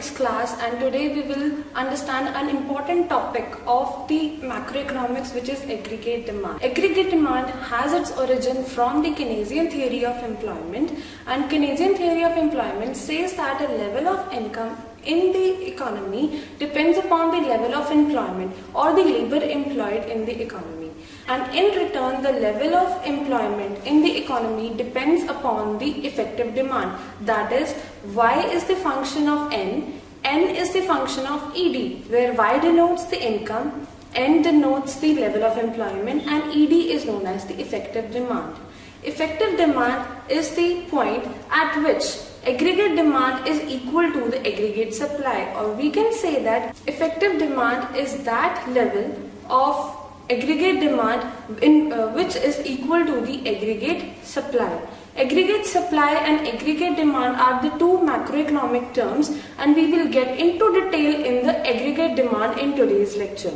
Economics class, and today we will understand an important topic of the macroeconomics, which is aggregate demand. Aggregate demand has its origin from the Keynesian theory of employment, and Keynesian theory of employment says that a level of income in the economy depends upon the level of employment or the labor employed in the economy. And in return, the level of employment in the economy depends upon the effective demand. That is, Y is the function of N is the function of ED, where Y denotes the income, N denotes the level of employment, and ED is known as the effective demand. Effective demand is the point at which aggregate demand is equal to the aggregate supply, or we can say that effective demand is that level of aggregate demand which is equal to the aggregate supply. Aggregate supply and aggregate demand are the two macroeconomic terms, and we will get into detail in the aggregate demand in today's lecture.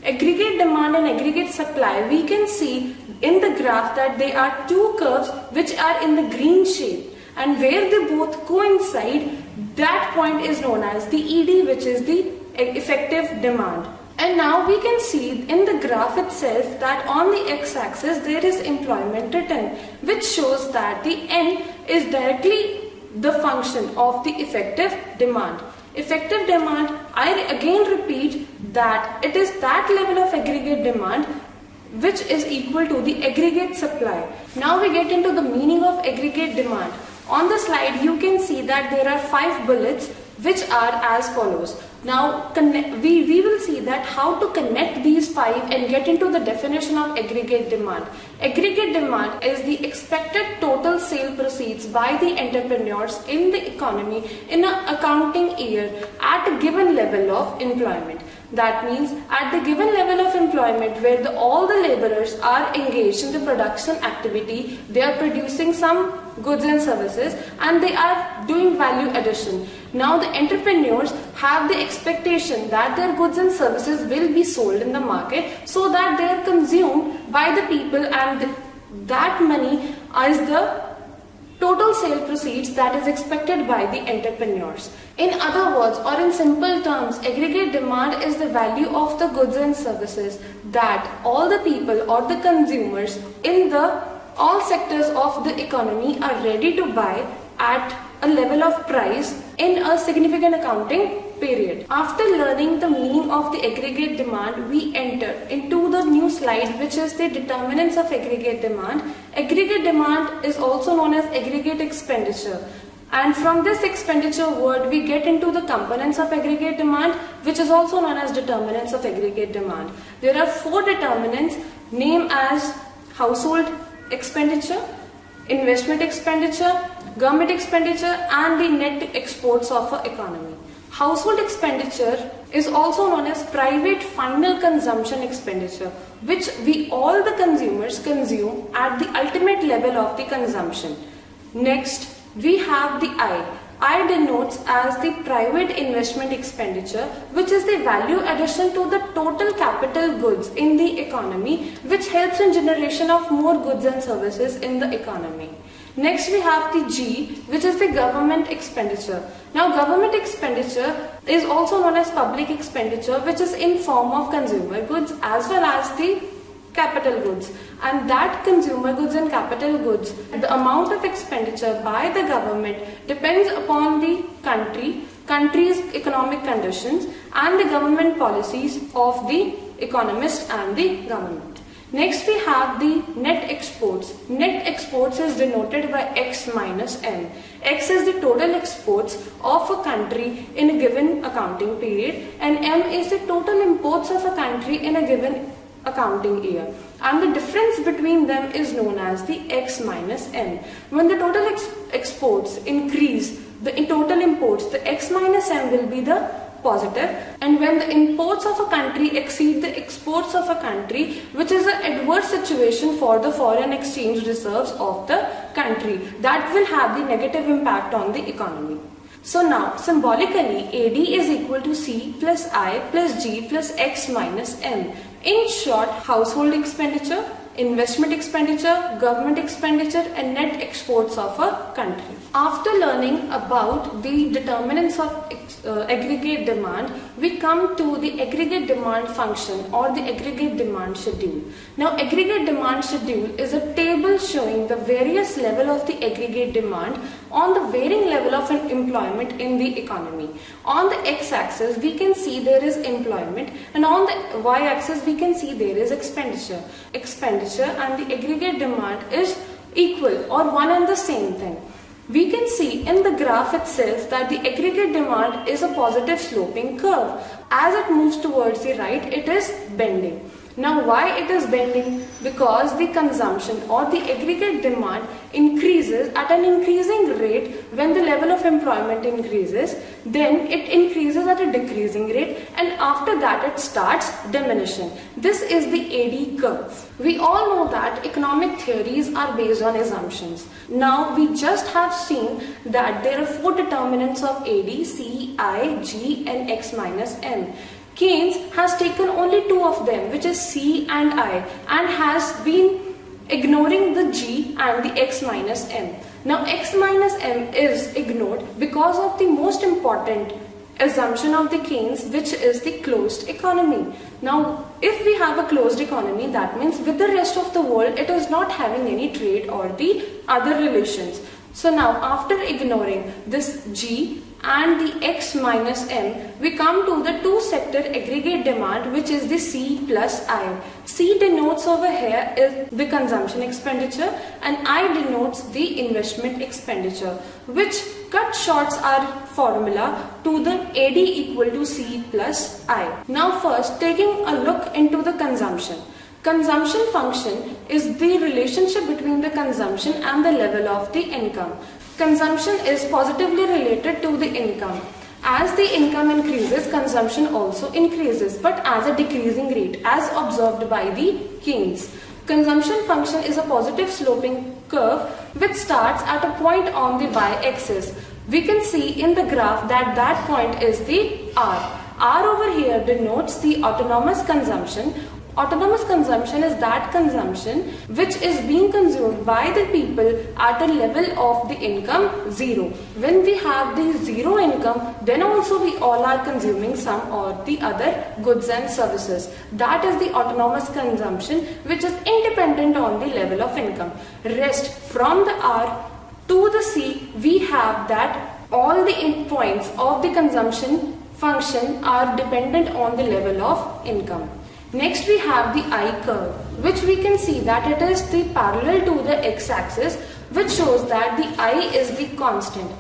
Aggregate demand and aggregate supply, we can see in the graph that they are two curves which are in the green shade, and where they both coincide, that point is known as the ED, which is the effective demand. And now we can see in the graph itself that on the x-axis there is employment written, which shows that the N is directly the function of the effective demand. Effective demand, I again repeat that it is that level of aggregate demand which is equal to the aggregate supply. Now we get into the meaning of aggregate demand. On the slide you can see that there are 5 bullets which are as follows. Now we will see that how to connect these 5 and get into the definition of aggregate demand. Aggregate demand is the expected total sale proceeds by the entrepreneurs in the economy in an accounting year at a given level of employment. That means at the given level of employment where all the laborers are engaged in the production activity, they are producing some goods and services and they are doing value addition. Now the entrepreneurs have the expectation that their goods and services will be sold in the market so that they are consumed by the people, and that money is the total sale proceeds that is expected by the entrepreneurs. In other words, or in simple terms, aggregate demand is the value of the goods and services that all the people or the consumers in all sectors of the economy are ready to buy at a level of price in a significant accounting period. After learning the meaning of the aggregate demand, we enter into the new slide, which is the determinants of aggregate demand. Aggregate demand is also known as aggregate expenditure. And from this expenditure word, we get into the components of aggregate demand, which is also known as determinants of aggregate demand. There are 4 determinants named as household expenditure, investment expenditure, government expenditure, and the net exports of an economy. Household expenditure is also known as private final consumption expenditure, which all the consumers consume at the ultimate level of the consumption. Next, we have the I. I denotes as the private investment expenditure, which is the value addition to the total capital goods in the economy, which helps in generation of more goods and services in the economy. Next we have the G, which is the government expenditure. Now government expenditure is also known as public expenditure, which is in form of consumer goods as well as the capital goods. And that consumer goods and capital goods, the amount of expenditure by the government depends upon the country's economic conditions and the government policies of the economist and the government. Next we have the net exports. Net exports is denoted by X minus M. X is the total exports of a country in a given accounting period, and M is the total imports of a country in a given accounting year. And the difference between them is known as the X minus M. When the total exports increase, the total imports, the X minus M will be the positive, and when the imports of a country exceed the exports of a country, which is an adverse situation for the foreign exchange reserves of the country, that will have the negative impact on the economy. So now symbolically AD is equal to C plus I plus G plus X minus M. In short, household expenditure, investment expenditure, government expenditure, and net exports of a country. After learning about the determinants of aggregate demand, we come to the aggregate demand function or the aggregate demand schedule. Now, aggregate demand schedule is a table showing the various level of the aggregate demand on the varying level of employment in the economy. On the x-axis, we can see there is employment, and on the y-axis, we can see there is expenditure. Expenditure and the aggregate demand is equal or one and the same thing. We can see in the graph itself that the aggregate demand is a positive sloping curve. As it moves towards the right, it is bending. Now, why it is bending? Because the consumption or the aggregate demand increases at an increasing rate when the level of employment increases, then it increases at a decreasing rate, and after that it starts diminishing. This is the AD curve. We all know that economic theories are based on assumptions. Now, we just have seen that there are 4 determinants of AD: C, I, G, and X minus M. Keynes has taken only 2 of them, which is C and I, and has been ignoring the G and the X minus M. Now, X minus M is ignored because of the most important assumption of the Keynes, which is the closed economy. Now, if we have a closed economy, that means with the rest of the world, it is not having any trade or the other relations. So now, after ignoring this G and the X minus M, we come to the 2-sector aggregate demand, which is the C plus I. C denotes over here is the consumption expenditure, and I denotes the investment expenditure, which cut shorts our formula to the AD equal to C plus I. Now, first taking a look into the consumption. Consumption function is the relationship between the consumption and the level of the income. Consumption is positively related to the income. As the income increases, consumption also increases, but as a decreasing rate, as observed by the Keynes. Consumption function is a positive sloping curve which starts at a point on the y-axis. We can see in the graph that that point is the R. R over here denotes the autonomous consumption. Autonomous consumption is that consumption which is being consumed by the people at a level of the income 0. When we have the 0 income, then also we all are consuming some or the other goods and services. That is the autonomous consumption which is independent on the level of income. Rest from the R to the C, we have that all the endpoints of the consumption function are dependent on the level of income. Next, we have the I curve, which we can see that it is the parallel to the x-axis, which shows that the I is the constant.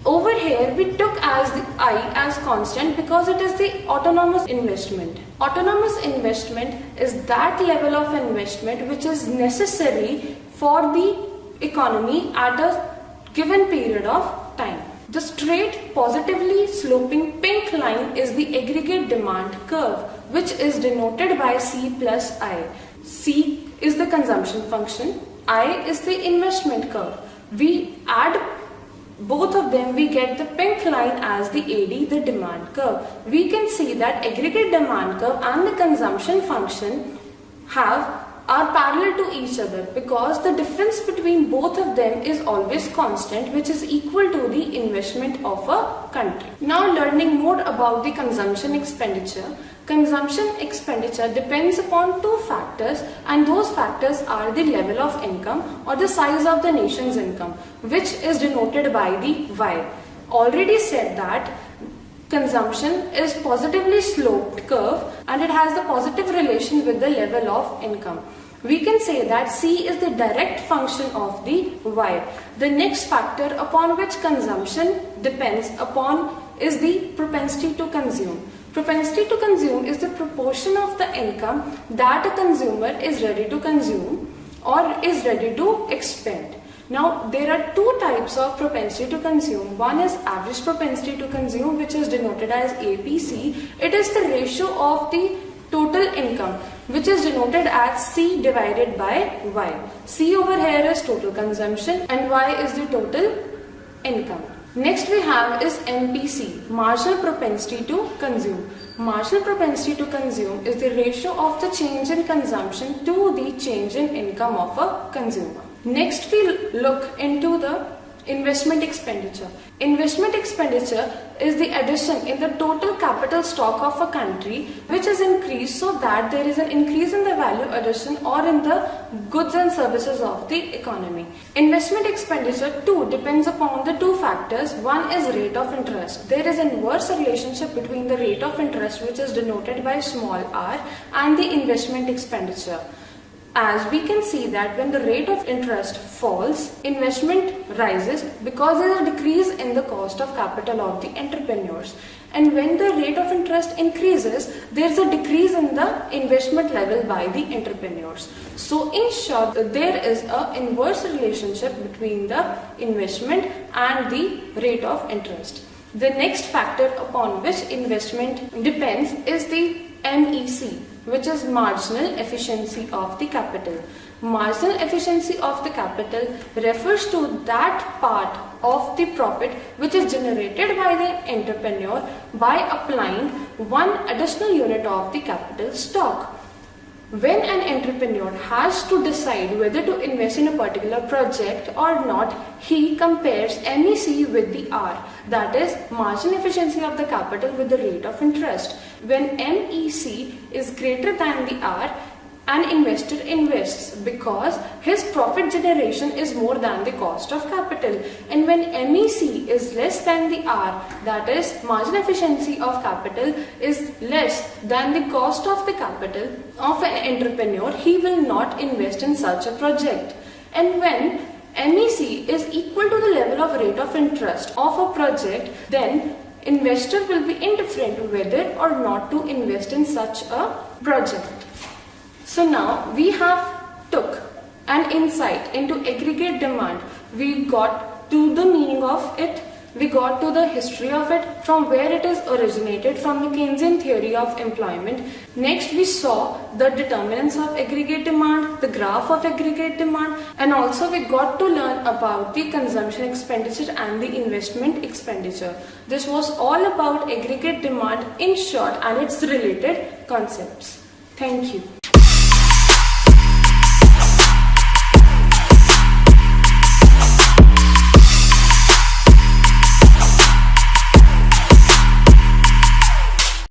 Over here, we took as the I as constant because it is the autonomous investment. Autonomous investment is that level of investment which is necessary for the economy at a given period of time. The straight positively sloping pink line is the aggregate demand curve, which is denoted by C plus I. C is the consumption function, I is the investment curve. We add both of them, we get the pink line as the AD, the demand curve. We can see that aggregate demand curve and the consumption function are parallel to each other because the difference between both of them is always constant, which is equal to the investment of a country. Now, learning more about the consumption expenditure. Consumption expenditure depends upon 2 factors, and those factors are the level of income or the size of the nation's income, which is denoted by the Y. Already said that consumption is positively sloped curve and it has the positive relation with the level of income. We can say that C is the direct function of the Y. The next factor upon which consumption depends upon is the propensity to consume. Propensity to consume is the proportion of the income that a consumer is ready to consume or is ready to expend. Now, there are 2 types of propensity to consume. One is average propensity to consume, which is denoted as APC. It is the ratio of the total income, which is denoted as C divided by Y. C over here is total consumption and Y is the total income. Next we have is MPC, marginal propensity to consume. Marginal propensity to consume is the ratio of the change in consumption to the change in income of a consumer. Next, we look into the investment expenditure. Investment expenditure is the addition in the total capital stock of a country which is increased so that there is an increase in the value addition or in the goods and services of the economy. Investment expenditure too depends upon the two factors. One is rate of interest. There is an inverse relationship between the rate of interest, which is denoted by small r, and the investment expenditure. As we can see that when the rate of interest falls, investment rises because there is a decrease in the cost of capital of the entrepreneurs. And when the rate of interest increases, there is a decrease in the investment level by the entrepreneurs. So in short, there is an inverse relationship between the investment and the rate of interest. The next factor upon which investment depends is the MEC, which is marginal efficiency of the capital. Marginal efficiency of the capital refers to that part of the profit which is generated by the entrepreneur by applying one additional unit of the capital stock. When an entrepreneur has to decide whether to invest in a particular project or not, he compares MEC with the R, that is marginal efficiency of the capital, with the rate of interest. When MEC is greater than the R, an investor invests because his profit generation is more than the cost of capital. And when MEC is less than the R, that is marginal efficiency of capital is less than the cost of the capital of an entrepreneur, he will not invest in such a project. And when MEC is equal to the level of rate of interest of a project, then investor will be indifferent whether or not to invest in such a project. So now we have took an insight into aggregate demand. We got to the meaning of it, we got to the history of it, from where it is originated, from the Keynesian theory of employment. Next we saw the determinants of aggregate demand, the graph of aggregate demand, and also we got to learn about the consumption expenditure and the investment expenditure. This was all about aggregate demand in short and its related concepts. Thank you.